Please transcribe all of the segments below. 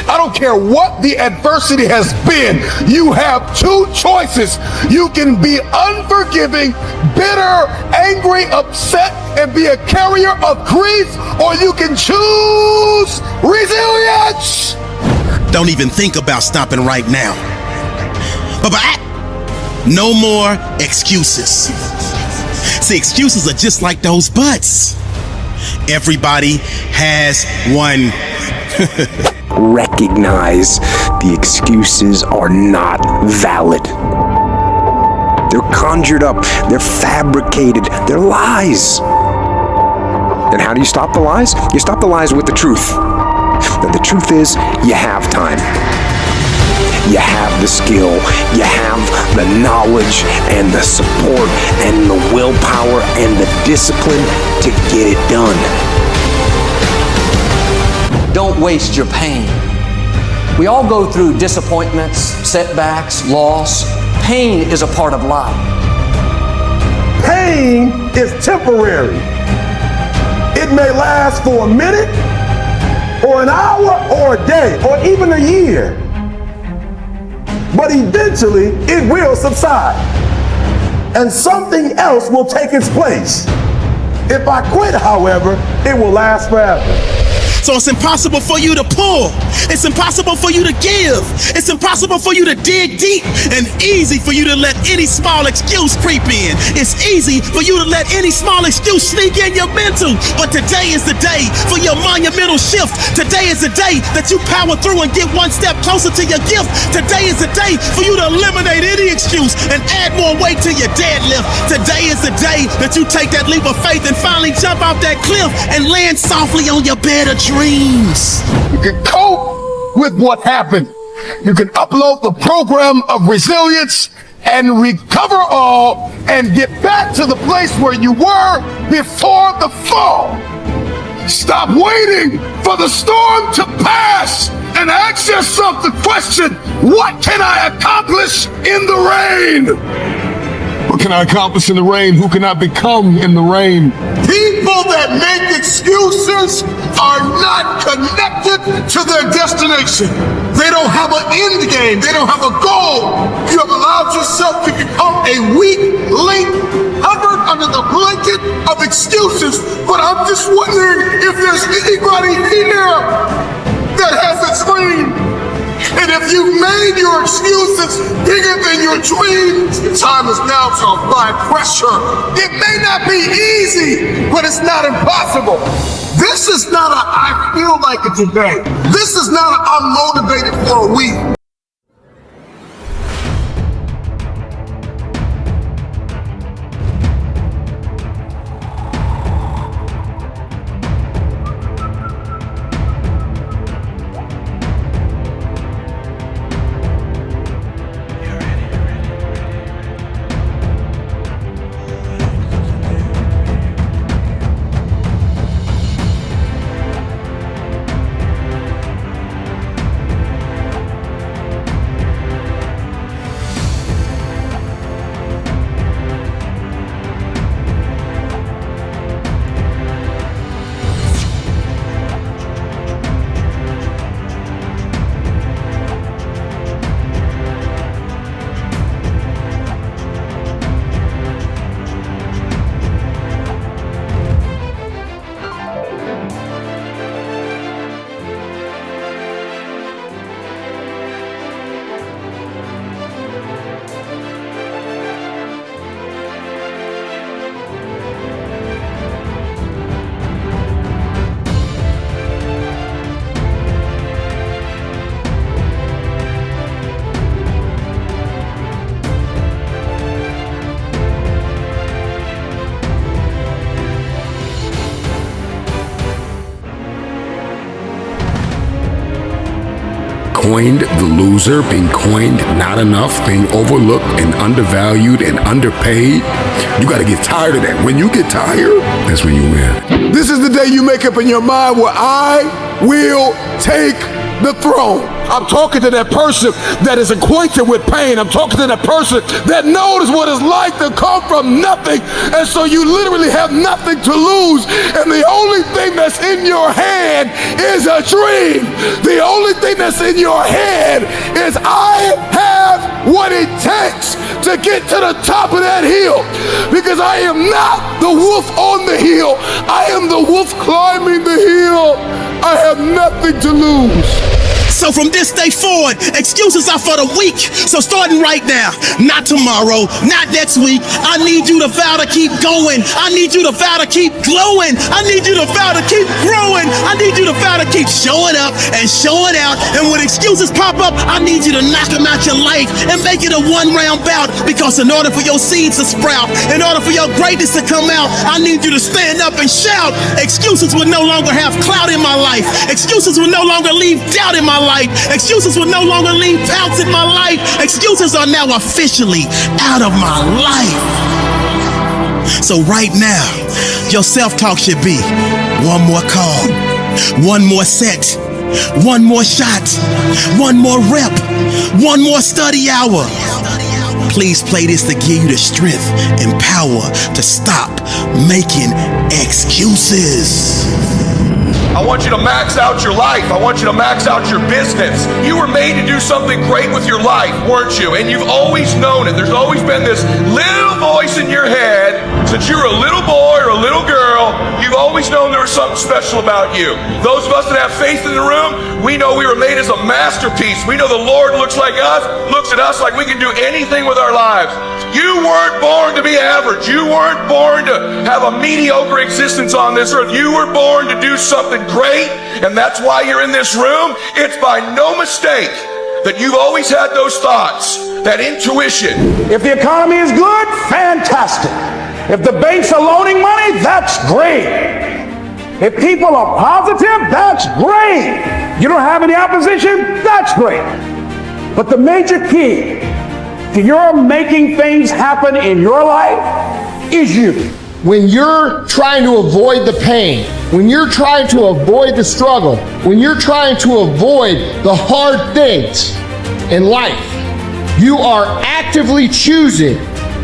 I don't care what the adversity has been. You have two choices. You can be unforgiving, bitter, angry, upset, and be a carrier of grief, or you can choose resilience. Don't even think about stopping right now. But no more excuses. See, excuses are just like those butts. Everybody has one. Recognize the excuses are not valid. They're conjured up, they're fabricated, they're lies. And how do you stop the lies? You stop the lies with the truth. And the truth is, you have time. You have the skill, you have the knowledge and the support and the willpower and the discipline to get it done. Don't waste your pain. We all go through disappointments, setbacks, loss. Pain is a part of life. Pain is temporary. It may last for a minute, or an hour, or a day, or even a year. But eventually, it will subside, and something else will take its place. If I quit, however, it will last forever. So it's impossible for you to pull. It's impossible for you to give. It's impossible for you to dig deep, and easy for you to let any small excuse creep in. It's easy for you to let any small excuse sneak in your mental. But today is the day for your monumental shift. Today is the day that you power through and get one step closer to your gift. Today is the day for you to eliminate any excuse and add more weight to your deadlift. Today is the day that you take that leap of faith and finally jump off that cliff and land softly on your bed of dreams. You can cope with what happened. You can upload the program of resilience and recover all and get back to the place where you were before the fall. Stop waiting for the storm to pass and ask yourself the question, what can I accomplish in the rain? What can I accomplish in the rain? Who can I become in the rain? People that make excuses are not connected to their destination. They don't have an end game. They don't have a goal. You have allowed yourself to become a weak link covered under the blanket of excuses. But I'm just wondering if there's anybody here that has a dream. And if you made your excuses bigger than your dreams, the time is now to apply pressure. It may not be easy, but it's not impossible. This is not a I feel like it today. This is not a I'm motivated for a week. Coined the loser, being coined not enough, being overlooked and undervalued and underpaid. You got to get tired of that. When you get tired, that's when you win. This is the day you make up in your mind where I will take the throne. I'm talking to that person that is acquainted with pain. I'm talking to that person that knows what it's like to come from nothing. And so you literally have nothing to lose. And the only thing that's in your hand is a dream. The only thing that's in your head is I have what it takes to get to the top of that hill, because I am not the wolf on the hill. I am the wolf climbing the hill. I have nothing to lose. So from this day forward, excuses are for the weak. So starting right now, not tomorrow, not next week, I need you to vow to keep going. I need you to vow to keep glowing. I need you to vow to keep growing. I need you to vow to keep showing up and showing out. And when excuses pop up, I need you to knock them out your life and make it a one-round bout. Because in order for your seeds to sprout, in order for your greatness to come out, I need you to stand up and shout. Excuses will no longer have clout in my life. Excuses will no longer leave doubt in my life. Excuses will no longer leave doubts in my life. Excuses are now officially out of my life. So right now, your self-talk should be one more call, one more set, one more shot, one more rep, one more study hour. Please play this to give you the strength and power to stop making excuses. I want you to max out your life. I want you to max out your business. You were made to do something great with your life, weren't you? And you've always known it. There's always been this little voice in your head. Since you were a little boy or a little girl, you've always known there was something special about you. Those of us that have faith in the room, we know we were made as a masterpiece. We know the Lord looks at us like we can do anything with our lives. You weren't born to be average. You weren't born to have a mediocre existence on this earth. You were born to do something great, and that's why you're in this room. It's by no mistake that you've always had those thoughts, that intuition. If the economy is good, fantastic. If the banks are loaning money, that's great. If people are positive, that's great. You don't have any opposition, that's great. But the major key to your making things happen in your life is you. When you're trying to avoid the pain, when you're trying to avoid the struggle, when you're trying to avoid the hard things in life, you are actively choosing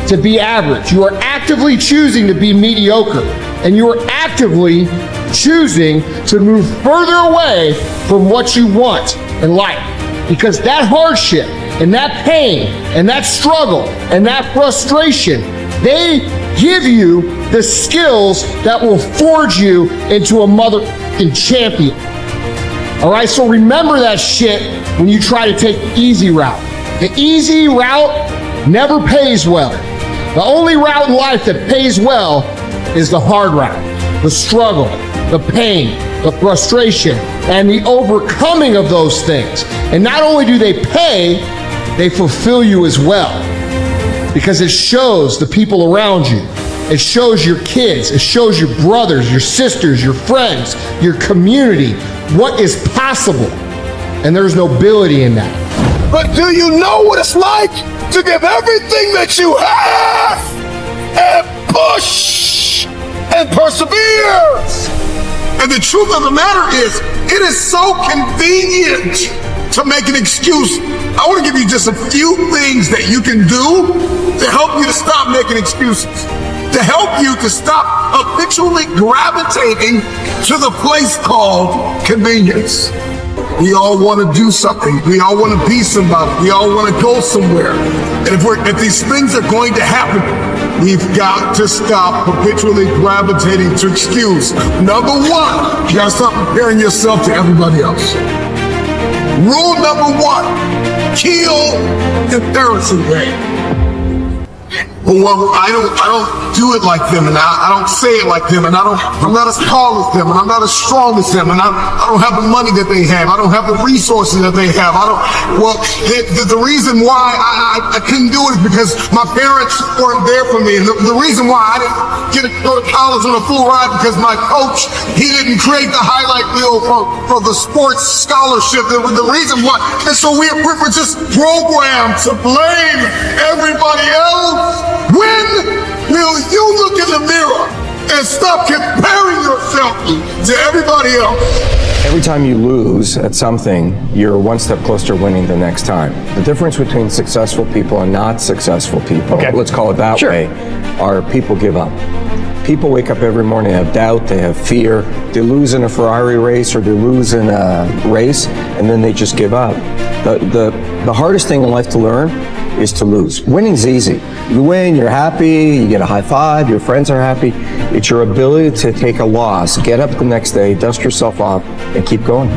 to be average. You are actively choosing to be mediocre. And you are actively choosing to move further away from what you want in life. Because that hardship and that pain and that struggle and that frustration, they give you the skills that will forge you into a motherfucking champion. All right, so remember that shit when you try to take the easy route. The easy route never pays well. The only route in life that pays well is the hard route, the struggle, the pain, the frustration, and the overcoming of those things. And not only do they pay, they fulfill you as well. Because it shows the people around you. It shows your kids. It shows your brothers, your sisters, your friends, your community, what is possible. And there's nobility in that. But do you know what it's like to give everything that you have and push and persevere? And the truth of the matter is, it is so convenient to make an excuse. I want to give you just a few things that you can do to help you to stop making excuses, to help you to stop habitually gravitating to the place called convenience. We all want to do something. We all want to be somebody. We all want to go somewhere. And if these things are going to happen, we've got to stop habitually gravitating to excuse. Number one, you got to stop comparing yourself to everybody else. Rule number one, kill comparison rate. Well, I don't do it like them, and I don't say it like them, and I'm not as tall as them, and I'm not as strong as them, and I don't have the money that they have. I don't have the resources that they have. The reason why I couldn't do it is because my parents weren't there for me, and the reason why I didn't get to go to college on a full ride because my coach, he didn't create the highlight reel for the sports scholarship. The reason why, and so we're just programmed to blame everybody else. When will you look in the mirror and stop comparing yourself to everybody else? Every time you lose at something, you're one step closer to winning the next time. The difference between successful people and not successful people, let's call it that way, are people give up. People wake up every morning, have doubt, they have fear. They lose in a Ferrari race or they lose in a race, and then they just give up. The hardest thing in life to learn is to lose. Winning's easy. You win, you're happy, you get a high five, your friends are happy. It's your ability to take a loss, get up the next day, dust yourself off, and keep going.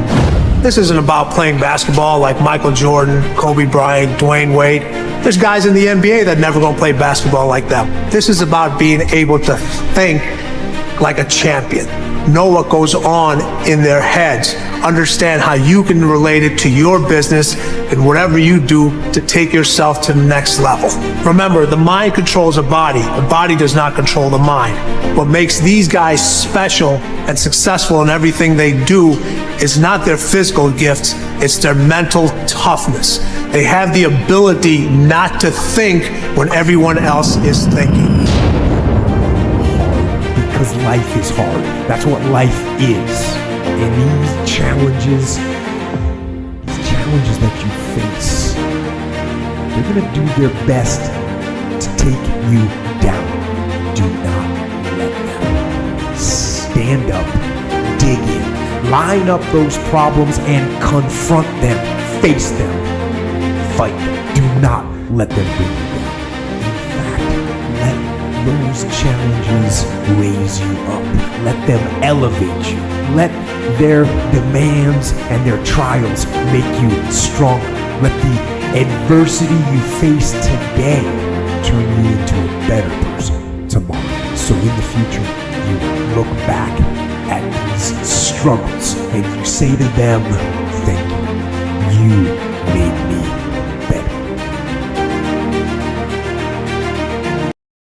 This isn't about playing basketball like Michael Jordan, Kobe Bryant, Dwayne Wade. There's guys in the NBA that never gonna play basketball like them. This is about being able to think like a champion. Know what goes on in their heads. Understand how you can relate it to your business and whatever you do to take yourself to the next level. Remember, the mind controls the body. The body does not control the mind. What makes these guys special and successful in everything they do is not their physical gifts, it's their mental toughness. They have the ability not to think when everyone else is thinking. Because life is hard. That's what life is. And these challenges that you face, they're going to do their best to take you down. Do not let them. Stand up, dig in, line up those problems and confront them, face them, fight them. Do not let them bring you down. In fact, let those challenges raise you up. Let them elevate you. Let their demands and their trials make you stronger. Let the adversity you face today turn you into a better person tomorrow. So in the future, you look back at these struggles and you say to them, thank you. You